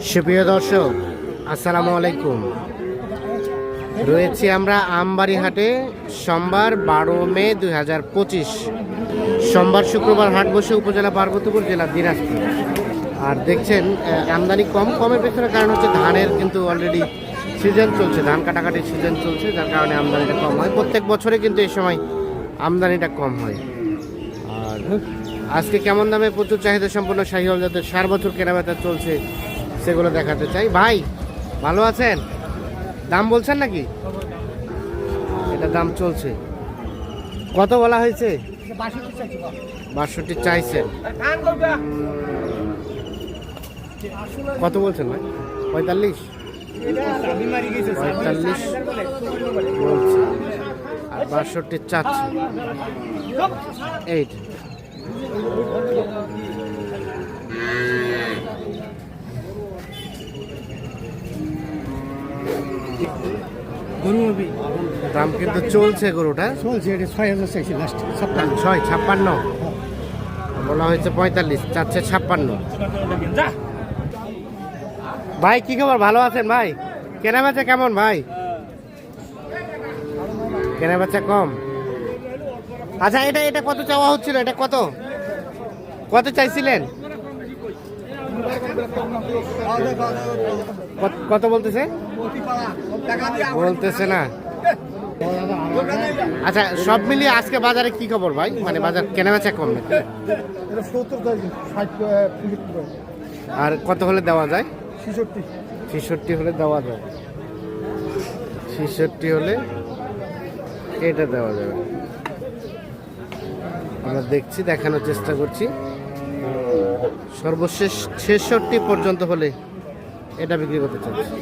সুপ্রিয় দর্শক, আসসালামু আলাইকুম। রয়েছি আমরা আমবাড়ি হাটে। সোমবার 12 মে 2025। সোমবার শুক্রবার হাট বসে উপজেলা পার্বতীপুর, জেলা দিনাজপুর। আর দেখছেন আমদানি কমের পেছনে কারণ হচ্ছে ধানের কিন্তু অলরেডি সিজন চলছে, ধান কাটাকাটির সিজন চলছে, যার কারণে আমদানিটা কম হয়। প্রত্যেক বছরে কিন্তু এই সময় আমদানিটা কম হয়। আর আজকে কেমন দামে প্রচুর চাহিদা সম্পন্ন শাহিওয়াল জাতের 4 বছর কেনাবেচা চলছে সেগুলো দেখাতে চাই। ভাই ভালো আছেন? দাম বলছেন নাকি? এটা দাম চলছে, কত বলা হয়েছে? 62 চাইছেন। কত বলছেন ভাই? 45 বলছে, আর 62 চাচ্ছে। এইট দাম কিন্তু চলছে, গরুটা চলছে। এটা 6,000 চাইছি লাস্ট। 56 বলা হয়েছে, 45 চাচ্ছে 56। ভাই কি খবর, ভালো আছেন ভাই? কেনাবেচা কেমন ভাই? কেনাবেচা কম। আচ্ছা, এটা কত চাওয়া হচ্ছিল? এটা কত চাইছিলেন? কত বলতেছে না? আচ্ছা, সব মিলিয়ে আজকে বাজারে কি খবর ভাই? মানে বাজার কেনাবেচা কম নাকি? আর কত হলে দেওয়া যায়? 66 হলে দেওয়া যায়। 66 হলে এটা দেওয়া যাবে। আমরা দেখছি, দেখানোর চেষ্টা করছি। সর্বশেষ 66 পর্যন্ত হলে এটা বিক্রি করতে চাচ্ছি।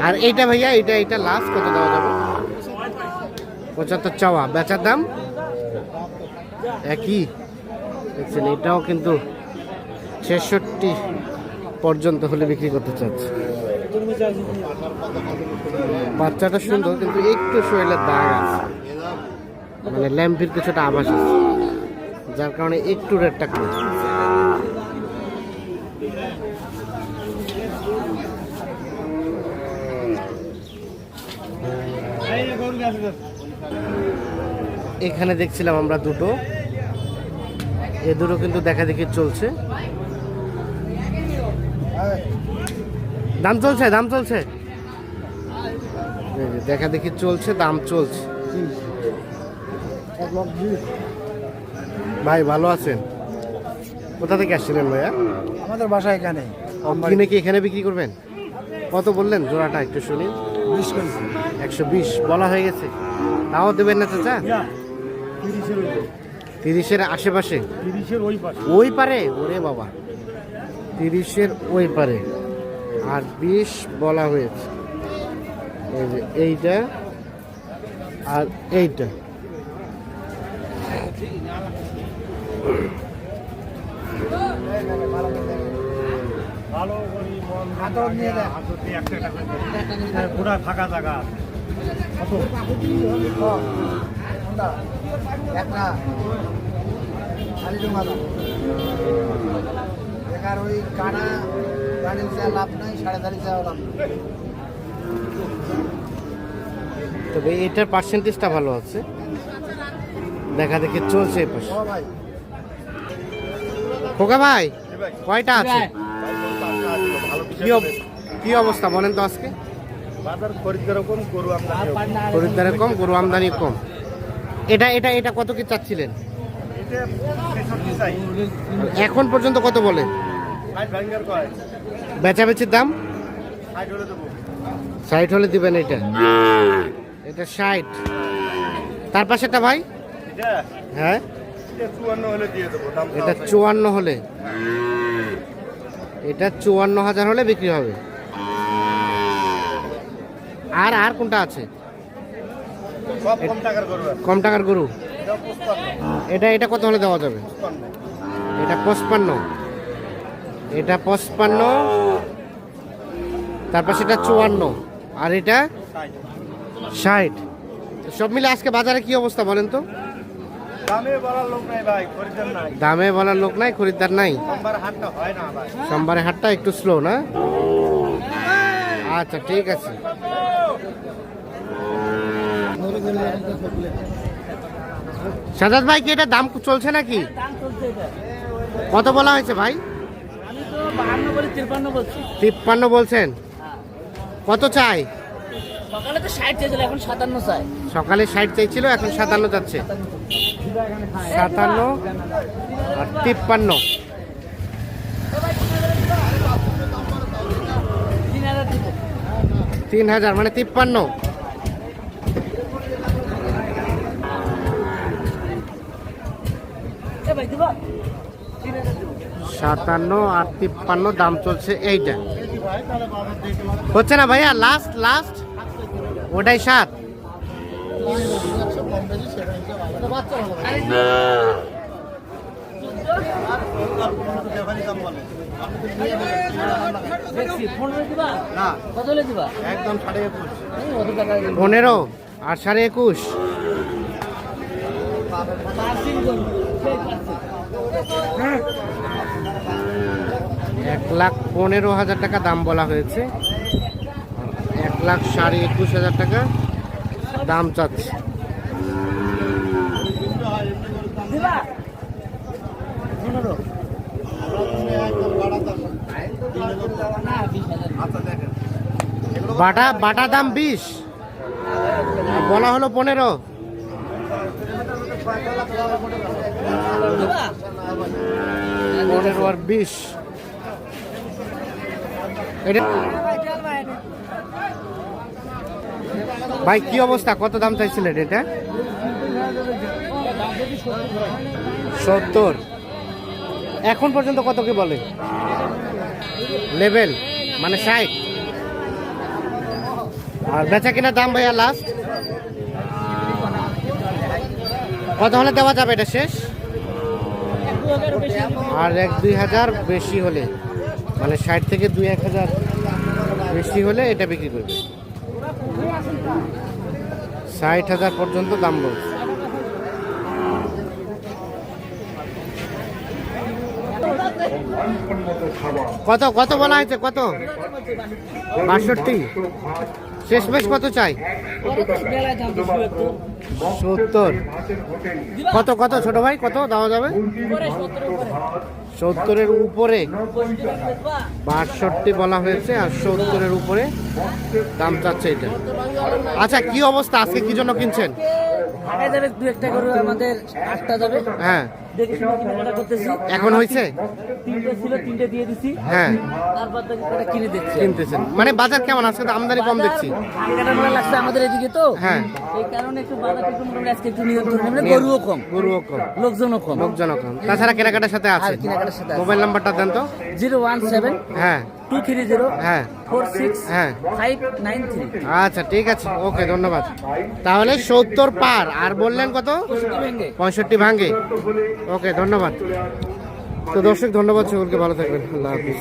আর এইটা ভাইয়া, এটা লাস্ট কত দেওয়া যাবে? 75 চাওয়া, বেচার দাম একই। দেখছেন, এটাও কিন্তু 66 পর্যন্ত হলে বিক্রি করতে চাচ্ছে। বাচ্চাটা সুন্দর, কিন্তু একটু শরীরের দাগ আছে, মানে ল্যাম্পির কিছুটা আভাস আছে, যার কারণে একটু রেটটা কম। এখানে দেখছিলাম আমরা দুটো, এ দুটো কিন্তু দেখা দেখি চলছে। দাম চলছে দেখা দেখি চলছে, দাম চলছে। ভাই ভালো আছেন? কোথা থেকে আসছিলেন ভাইয়া? আমাদের বাসা এখানে। কিনে কি এখানে বিক্রি করবেন? কত বললেন জোড়াটা, একটু শুনি। 120 বলা হয়ে গেছে, তাও দেবেন না চাচা? 30-এর আশেপাশে, 30-এর ওই পারে? ওরে বাবা, 30-এর ওই পারে। আর 20 বলা হয়েছে। এই যে এইটা আর এইটা। ফাঁকা জায়গা ওই কানা গাড়ি লাভ নাই, 4.5 লাভ। তবে এটার পার্সেন্টেজটা ভালো আছে, দেখা দেখে চলছে এই পাশে। খোকা ভাই, কয়টা আছে? কি অবস্থা বলেন তো আজকে? খরিদ্দারের কম, গরু আমদানি কম। এটা কত কি চাচ্ছিলেন এখন পর্যন্ত? কত বলে বেচাবেচির দাম? 60 হলে দিবেন। এটা 60। তার পাশেটা ভাই? হ্যাঁ, এটা 54 হলে, এটা 54,000 হলে বিক্রি হবে। আর কোনটা আছে কম টাকার গরু? এটা কত হলে দেওয়া যাবে? এটা 55। এটা 55, তারপর সেটা 54, আর এটা 60। সব মিলে আজকে বাজারে কি অবস্থা বলেন তো? দামে বলার লোক নাই ভাই, খরিদ্দার নাই। দামে বলার লোক নাই, খরিদ্দার নাই। সোমবার হাটটা হয় না ভাই। সোমবারে হাটটা একটু স্লো না? আচ্ছা ঠিক আছে। সাজাদ ভাই কি এটা দাম চলছে নাকি? দাম চলছে এটা। কত বলা হয়েছে ভাই? আমি তো 52 বলি 53 বলছি। 53 বলছেন? কত চাই? সকালে তো 60 চেয়েছিল, এখন 57 চাই। সকালে 60 চাইছিল, এখন 57 যাচ্ছে। 57 আর 53। 3000 দিব। 3000 মানে 53। এ ভাই দিব। 3000 দিব। 57 আর 53 দাম চলছে এইটা। হচ্ছে না ভাইয়া? লাস্ট লাস্ট ওটাই 7। দেখছি 15 দিবা? না, কত হলে দিবা? একদম 21.5। এই অত টাকা দিব। 15 আর 21.5। পার্সিং করুন। সেই পার্সিং। 1,15,000 টাকা দাম বলা হয়েছে। 1,21,500 টাকা দাম চাচ্ছে। দিবা? 15। না 20,000। আচ্ছা দেখেন, বাটা বাটা দাম 20, আর বলা হলো 15। দিবা? 15 আর 20 এটা। ভাই কি অবস্থা, কত দাম চাইছিলেন এটা? 70। এখন পর্যন্ত কত কি বলে? লেভেল মানে 60। আর বেচা কিনা দাম ভাইয়া লাস্ট কত হলে দেওয়া যাবে এটা শেষ? আর 1-2 হাজার বেশি হলে, মানে 60 থেকে 2-1 হাজার বেশি হলে এটা বিক্রি করবে। 60,000 পর্যন্ত দাম বলছে। কত কত বলা হয়েছে? কত? 62। শেষ বেশ কত চাই? 70। কত কত ছোট ভাই, কত দেওয়া যাবে? 70-এর উপরে। 62 বলা হয়েছে আর 70-এর উপরে দাম চাচ্ছে এটা। আচ্ছা কি অবস্থা, আজকে কি জন্য কিনছেন? ঢাকায় যাবে 2-1টা করে, আমাদের 8টা যাবে। হ্যাঁ দেখে শুনে কেনাকাটা করতেছি। এখন হয়েছে? 3টে ছিল, 3টে দিয়ে দিছি। হ্যাঁ তারপর থেকে কটা কিনে দেখছি। কিনতেছেন মানে বাজার কেমন আজকে? তো আমদানি কম দেখছি। ধান মেলা লাগছে আমাদের এদিকে তো। হ্যাঁ। এই কারণে একটু বাজার একটু মোটামুটি আজকে একটু নিয়ন্ত্রণ, মানে গরুও কম, গরুও কম, লোকজনও কম। লোকজন কম, তাছাড়া কেনাকাটার সাথে আছে। আর কেনাকাটার সাথে আছে। মোবাইল নাম্বারটা দেন তো। 017 হ্যাঁ 230 হ্যাঁ 46 হ্যাঁ 593। আচ্ছা ঠিক আছে, ওকে ধন্যবাদ। তাহলে 70 পার, আর বললেন কত? 65 ভাঙে। ওকে ধন্যবাদ। তো দর্শক ধন্যবাদ, সকলকে ভালো থাকবেন, আল্লাহ হাফিজ।